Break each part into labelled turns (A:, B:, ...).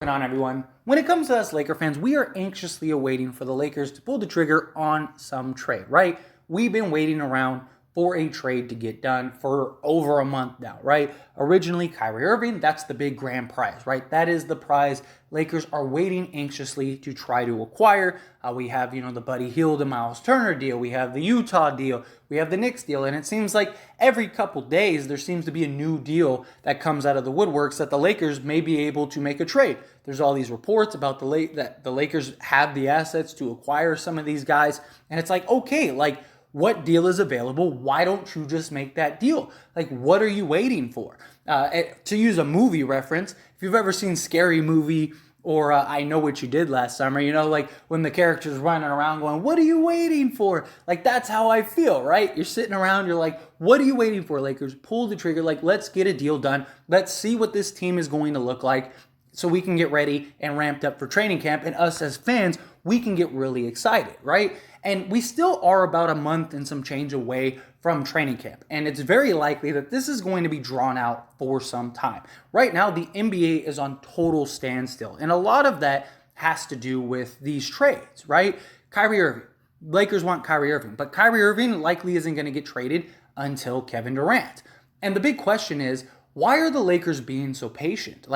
A: On everyone. When it comes to us Laker fans, we are anxiously awaiting for the Lakers to pull the trigger on some trade, right? We've been waiting around for a trade to get done for over a month now, right? Originally, Kyrie Irving, that's the big grand prize, right? That is the prize Lakers are waiting anxiously to try to acquire. We have, the Buddy Hield and Myles Turner deal. We have the Utah deal. We have the Knicks deal. And it seems like every couple days, there seems to be a new deal that comes out of the woodworks that the Lakers may be able to make a trade. There's all these reports about that the Lakers have the assets to acquire some of these guys. And it's like, okay, what deal is available? Why don't you just make that deal? What are you waiting for? To use a movie reference, if you've ever seen Scary Movie or I Know What You Did Last Summer, when the character's running around going, what are you waiting for? That's how I feel, right? You're sitting around, you're like, what are you waiting for, Lakers? Pull the trigger, let's get a deal done. Let's see what this team is going to look like so we can get ready and ramped up for training camp. And us as fans, we can get really excited, right? And we still are about a month and some change away from training camp. And it's very likely that this is going to be drawn out for some time. Right now, the NBA is on total standstill. And a lot of that has to do with these trades, right? Kyrie Irving. Lakers want Kyrie Irving. But Kyrie Irving likely isn't going to get traded until Kevin Durant. And the big question is, why are the Lakers being so patient?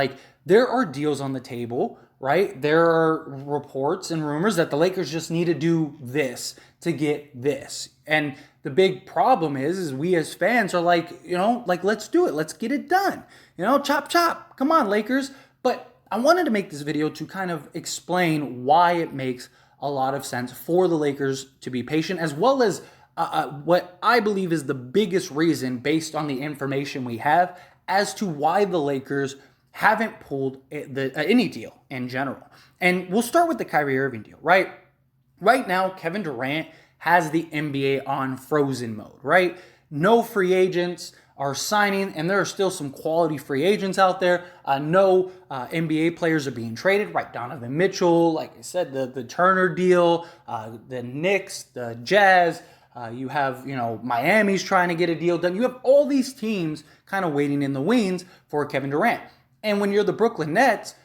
A: There are deals on the table, right? There are reports and rumors that the Lakers just need to do this to get this. And the big problem is we as fans are let's do it. Let's get it done. Chop, chop. Come on, Lakers. But I wanted to make this video to kind of explain why it makes a lot of sense for the Lakers to be patient, as well as what I believe is the biggest reason based on the information we have as to why the Lakers haven't pulled any deal in general. And we'll start with the Kyrie Irving deal, right? Right now, Kevin Durant has the NBA on frozen mode, right? No free agents are signing, and there are still some quality free agents out there. No NBA players are being traded, right? Donovan Mitchell, like I said, the Turner deal, the Knicks, the Jazz. You have, Miami's trying to get a deal done. You have all these teams kind of waiting in the wings for Kevin Durant. And when you're the Brooklyn Nets,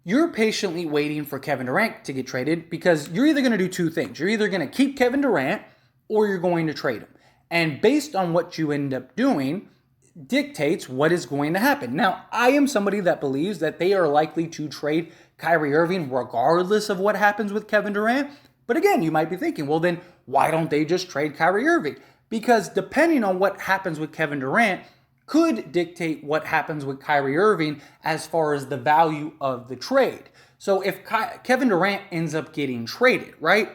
A: you're patiently waiting for Kevin Durant to get traded because you're either going to do two things. You're either going to keep Kevin Durant or you're going to trade him. And based on what you end up doing dictates what is going to happen. Now, I am somebody that believes that they are likely to trade Kyrie Irving regardless of what happens with Kevin Durant. But again, you might be thinking, well, then why don't they just trade Kyrie Irving? Because depending on what happens with Kevin Durant could dictate what happens with Kyrie Irving as far as the value of the trade. So if Kevin Durant ends up getting traded, right?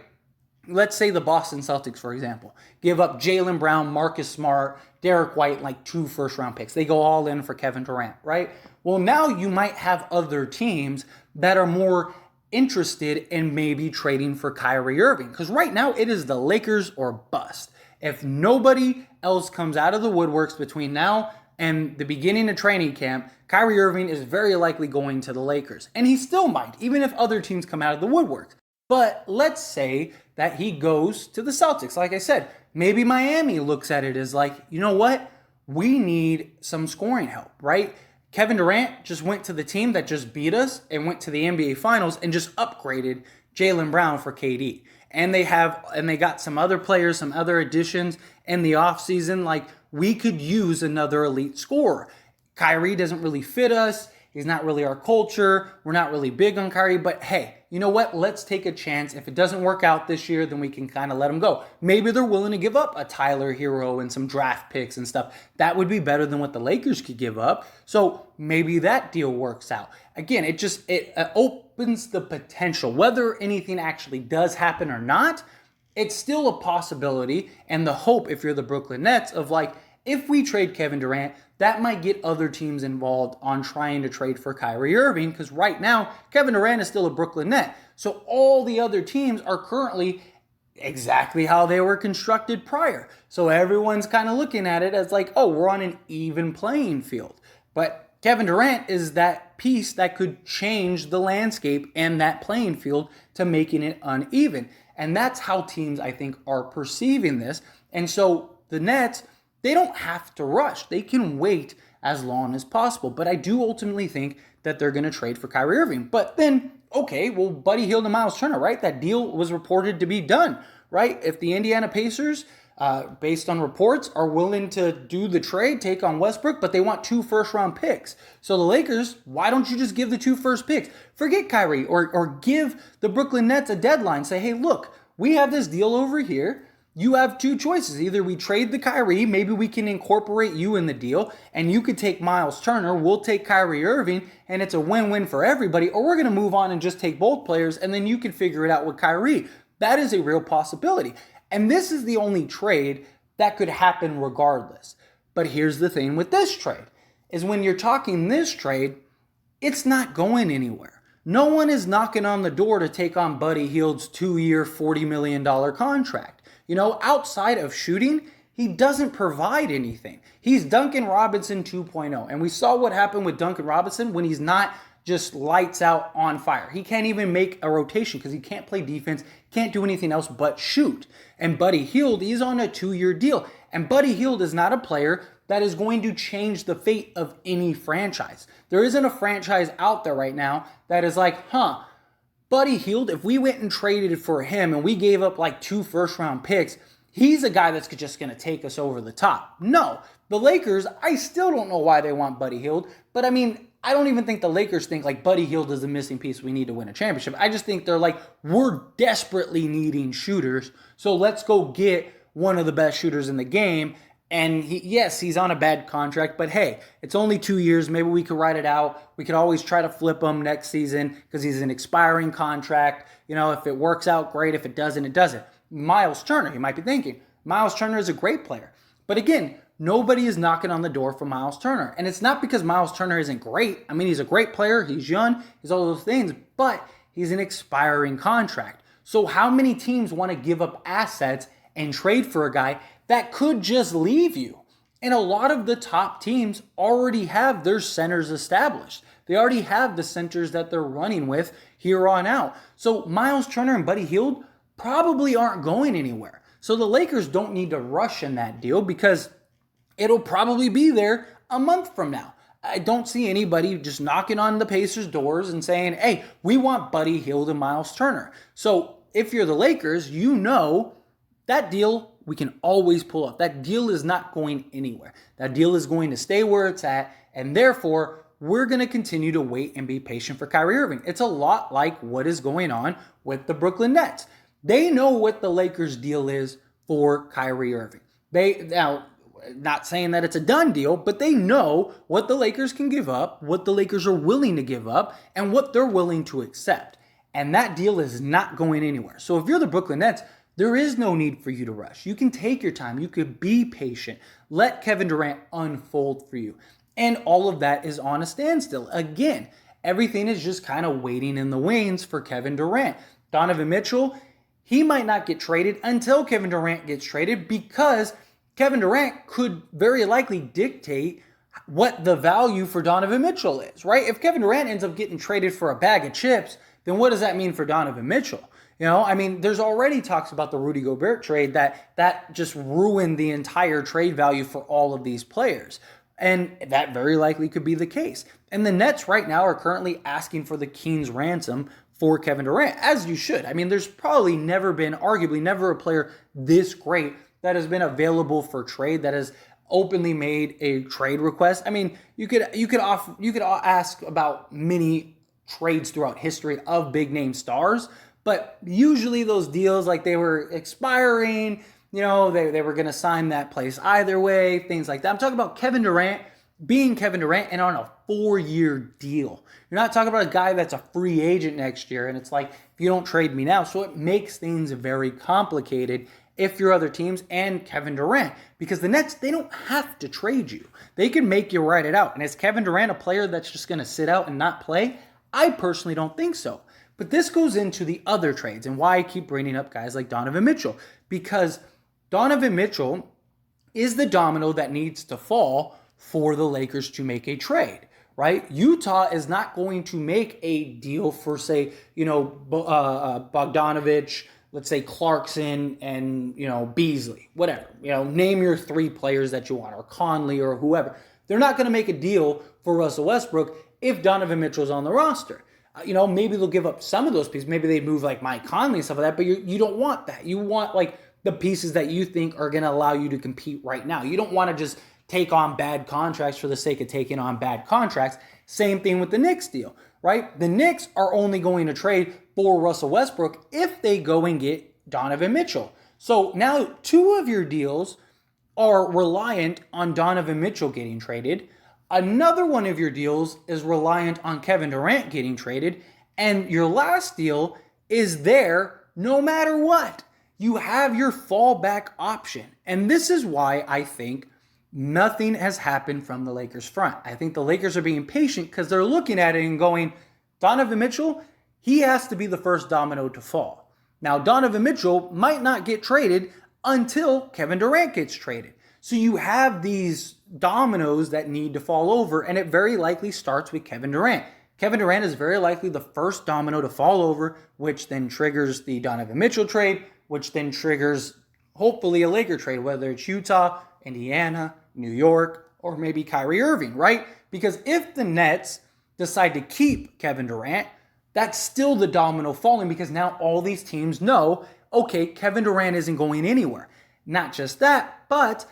A: Let's say the Boston Celtics, for example, give up Jaylen Brown, Marcus Smart, Derek White, 2 first-round picks. They go all in for Kevin Durant, right? Well, now you might have other teams that are more interested in maybe trading for Kyrie Irving. Because right now it is the Lakers or bust. If nobody else comes out of the woodworks between now and the beginning of training camp, Kyrie Irving is very likely going to the Lakers. And he still might, even if other teams come out of the woodworks. But let's say that he goes to the Celtics. Like I said, maybe Miami looks at it as you know what? We need some scoring help, right? Kevin Durant just went to the team that just beat us and went to the NBA Finals and just upgraded Jaylen Brown for KD. And they got some other players, some other additions in the offseason. We could use another elite scorer. Kyrie doesn't really fit us. He's not really our culture. We're not really big on Kyrie. But hey, you know what? Let's take a chance. If it doesn't work out this year, then we can kind of let him go. Maybe they're willing to give up a Tyler Hero and some draft picks and stuff. That would be better than what the Lakers could give up. So maybe that deal works out. Again, it opens the potential. Whether anything actually does happen or not, it's still a possibility. And the hope, if you're the Brooklyn Nets, of if we trade Kevin Durant, that might get other teams involved on trying to trade for Kyrie Irving, because right now, Kevin Durant is still a Brooklyn Net. So all the other teams are currently exactly how they were constructed prior. So everyone's kind of looking at it as we're on an even playing field. But Kevin Durant is that piece that could change the landscape and that playing field to making it uneven. And that's how teams, I think, are perceiving this. And so the Nets, they don't have to rush. They can wait as long as possible. But I do ultimately think that they're going to trade for Kyrie Irving. But then, okay, well, Buddy Hield and Myles Turner, right? That deal was reported to be done, right? If the Indiana Pacers, based on reports, are willing to do the trade, take on Westbrook, but they want 2 first-round picks. So the Lakers, why don't you just give the 2 first picks? Forget Kyrie, or give the Brooklyn Nets a deadline. Say, hey, look, we have this deal over here. You have 2 choices. Either we trade the Kyrie, maybe we can incorporate you in the deal, and you could take Myles Turner, we'll take Kyrie Irving, and it's a win-win for everybody, or we're going to move on and just take both players, and then you can figure it out with Kyrie. That is a real possibility. And this is the only trade that could happen regardless. But here's the thing with this trade, is when you're talking this trade, it's not going anywhere. No one is knocking on the door to take on Buddy Hield's 2-year, $40 million contract. You know, outside of shooting, he doesn't provide anything. He's Duncan Robinson 2.0. And we saw what happened with Duncan Robinson when he's not just lights out on fire. He can't even make a rotation because he can't play defense, can't do anything else but shoot. And Buddy Hield, he's on a 2-year deal. And Buddy Hield is not a player that is going to change the fate of any franchise. There isn't a franchise out there right now that is like, Buddy Hield, if we went and traded for him and we gave up like 2 first-round picks, he's a guy that's just going to take us over the top. No, the Lakers, I still don't know why they want Buddy Hield, but I mean, I don't even think the Lakers think like Buddy Hield is the missing piece we need to win a championship. I just think they're like, we're desperately needing shooters, so let's go get one of the best shooters in the game. And he's on a bad contract, but hey, it's only 2 years. Maybe we could ride it out. We could always try to flip him next season because he's an expiring contract. You know, if it works out, great. If it doesn't, it doesn't. Myles Turner, you might be thinking, Myles Turner is a great player. But again, nobody is knocking on the door for Myles Turner. And it's not because Myles Turner isn't great. I mean, he's a great player. He's young. He's all those things. But he's an expiring contract. So how many teams want to give up assets and trade for a guy that could just leave you? And a lot of the top teams already have their centers established. They already have the centers that they're running with here on out. So Myles Turner and Buddy Hield probably aren't going anywhere. So the Lakers don't need to rush in that deal because it'll probably be there a month from now. I don't see anybody just knocking on the Pacers' doors and saying, hey, we want Buddy Hield and Myles Turner. So if you're the Lakers, you know that deal we can always pull off. That deal is not going anywhere. That deal is going to stay where it's at, and therefore, we're going to continue to wait and be patient for Kyrie Irving. It's a lot like what is going on with the Brooklyn Nets. They know what the Lakers' deal is for Kyrie Irving. Now, not saying that it's a done deal, but they know what the Lakers can give up, what the Lakers are willing to give up, and what they're willing to accept. And that deal is not going anywhere. So if you're the Brooklyn Nets, there is no need for you to rush. You can take your time. You could be patient. Let Kevin Durant unfold for you. And all of that is on a standstill. Again, everything is just kind of waiting in the wings for Kevin Durant. Donovan Mitchell, he might not get traded until Kevin Durant gets traded because Kevin Durant could very likely dictate what the value for Donovan Mitchell is, right? If Kevin Durant ends up getting traded for a bag of chips, then what does that mean for Donovan Mitchell? You know, I mean, there's already talks about the Rudy Gobert trade that just ruined the entire trade value for all of these players. And that very likely could be the case. And the Nets right now are currently asking for the King's ransom for Kevin Durant, as you should. I mean, there's probably arguably never a player this great that has been available for trade, that has openly made a trade request. I mean, you could ask about many trades throughout history of big name stars, but usually those deals, like they were expiring, you know, they were going to sign that place either way, things like that. I'm talking about Kevin Durant being Kevin Durant and on a 4-year deal. You're not talking about a guy that's a free agent next year, and it's like, if you don't trade me now. So it makes things very complicated if you're other teams and Kevin Durant, because the Nets, they don't have to trade you. They can make you ride it out. And is Kevin Durant a player that's just going to sit out and not play? I personally don't think so. But this goes into the other trades and why I keep bringing up guys like Donovan Mitchell, because Donovan Mitchell is the domino that needs to fall for the Lakers to make a trade, right? Utah is not going to make a deal for, say, Bogdanovich, let's say Clarkson and, Beasley, whatever. Name your 3 players that you want, or Conley or whoever. They're not going to make a deal for Russell Westbrook if Donovan Mitchell's on the roster. Maybe they'll give up some of those pieces. Maybe they move like Mike Conley and stuff like that, but you don't want that. You want like the pieces that you think are going to allow you to compete right now. You don't want to just take on bad contracts for the sake of taking on bad contracts. Same thing with the Knicks deal, right? The Knicks are only going to trade for Russell Westbrook if they go and get Donovan Mitchell. So now 2 of your deals are reliant on Donovan Mitchell getting traded. Another one of your deals is reliant on Kevin Durant getting traded. And your last deal is there no matter what. You have your fallback option. And this is why I think nothing has happened from the Lakers front. I think the Lakers are being patient because they're looking at it and going, Donovan Mitchell, he has to be the first domino to fall. Now, Donovan Mitchell might not get traded until Kevin Durant gets traded. So you have these dominoes that need to fall over, and it very likely starts with Kevin Durant. Kevin Durant is very likely the first domino to fall over, which then triggers the Donovan Mitchell trade, which then triggers hopefully a Laker trade, whether it's Utah, Indiana, New York, or maybe Kyrie Irving, right? Because if the Nets decide to keep Kevin Durant, that's still the domino falling because now all these teams know, okay, Kevin Durant isn't going anywhere. Not just that, but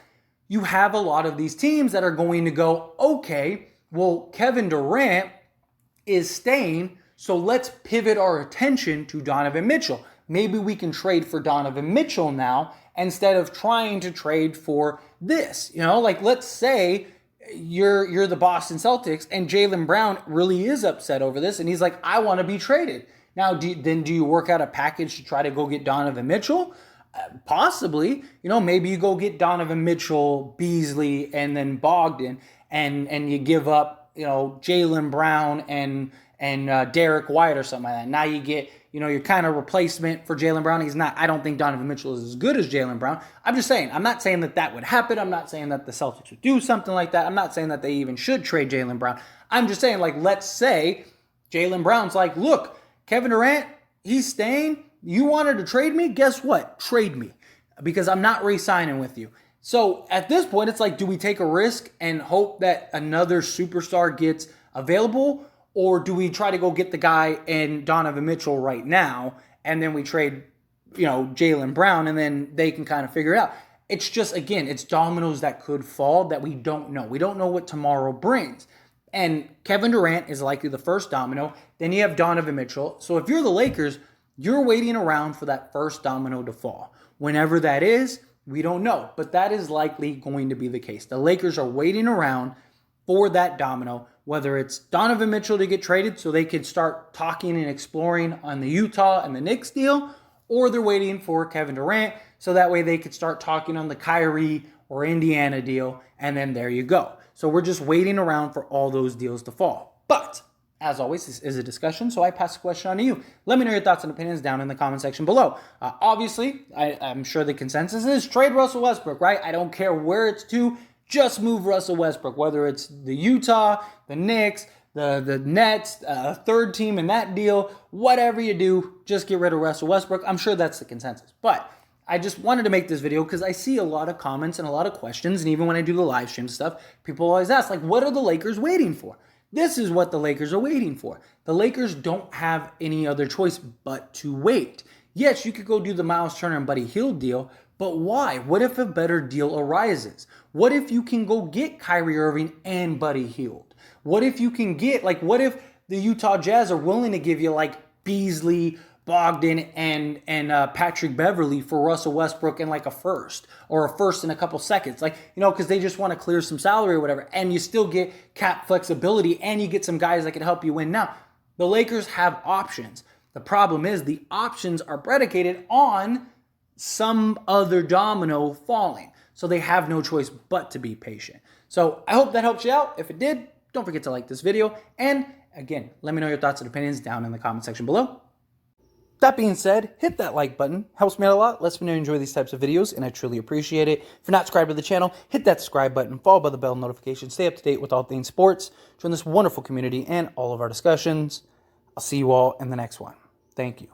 A: you have a lot of these teams that are going to go, okay, well, Kevin Durant is staying, so let's pivot our attention to Donovan Mitchell. Maybe we can trade for Donovan Mitchell now instead of trying to trade for this. Like let's say you're the Boston Celtics and Jaylen Brown really is upset over this and he's like, I want to be traded. Now, do you work out a package to try to go get Donovan Mitchell? Possibly. Maybe you go get Donovan Mitchell, Beasley, and then Bogdan, and you give up, Jaylen Brown and Derek White or something like that. Now you get, your kind of replacement for Jaylen Brown. He's not. I don't think Donovan Mitchell is as good as Jaylen Brown. I'm just saying. I'm not saying that would happen. I'm not saying that the Celtics would do something like that. I'm not saying that they even should trade Jaylen Brown. I'm just saying, like, let's say Jaylen Brown's like, look, Kevin Durant, he's staying. You wanted to trade me? Guess what? Trade me because I'm not re-signing with you. So at this point, it's like, do we take a risk and hope that another superstar gets available? Or do we try to go get the guy in Donovan Mitchell right now and then we trade, Jaylen Brown and then they can kind of figure it out? It's just, again, it's dominoes that could fall that we don't know. We don't know what tomorrow brings. And Kevin Durant is likely the first domino. Then you have Donovan Mitchell. So if you're the Lakers, you're waiting around for that first domino to fall. Whenever that is, we don't know. But that is likely going to be the case. The Lakers are waiting around for that domino, whether it's Donovan Mitchell to get traded so they could start talking and exploring on the Utah and the Knicks deal, or they're waiting for Kevin Durant so that way they could start talking on the Kyrie or Indiana deal, and then there you go. So we're just waiting around for all those deals to fall. But as always, this is a discussion, so I pass the question on to you. Let me know your thoughts and opinions down in the comment section below. Obviously, I'm sure the consensus is trade Russell Westbrook, right? I don't care where it's to, just move Russell Westbrook, whether it's the Utah, the Knicks, the Nets, third team in that deal, whatever you do, just get rid of Russell Westbrook. I'm sure that's the consensus. But I just wanted to make this video because I see a lot of comments and a lot of questions, and even when I do the live stream stuff, people always ask, like, what are the Lakers waiting for? This is what the Lakers are waiting for. The Lakers don't have any other choice but to wait. Yes, you could go do the Myles Turner and Buddy Hield deal, but why? What if a better deal arises? What if you can go get Kyrie Irving and Buddy Hield? What if you can get, what if the Utah Jazz are willing to give you, Beasley, Bogdan, and Patrick Beverley for Russell Westbrook and, a first, or a first in a couple seconds? Because they just want to clear some salary or whatever, and you still get cap flexibility, and you get some guys that can help you win. Now, the Lakers have options. The problem is the options are predicated on some other domino falling. So they have no choice but to be patient. So I hope that helps you out. If it did, don't forget to like this video. And again, let me know your thoughts and opinions down in the comment section below. That being said, hit that like button. Helps me out a lot. Lets me know you enjoy these types of videos, and I truly appreciate it. If you're not subscribed to the channel, hit that subscribe button, followed by the bell notification. Stay up to date with all things sports. Join this wonderful community and all of our discussions. I'll see you all in the next one. Thank you.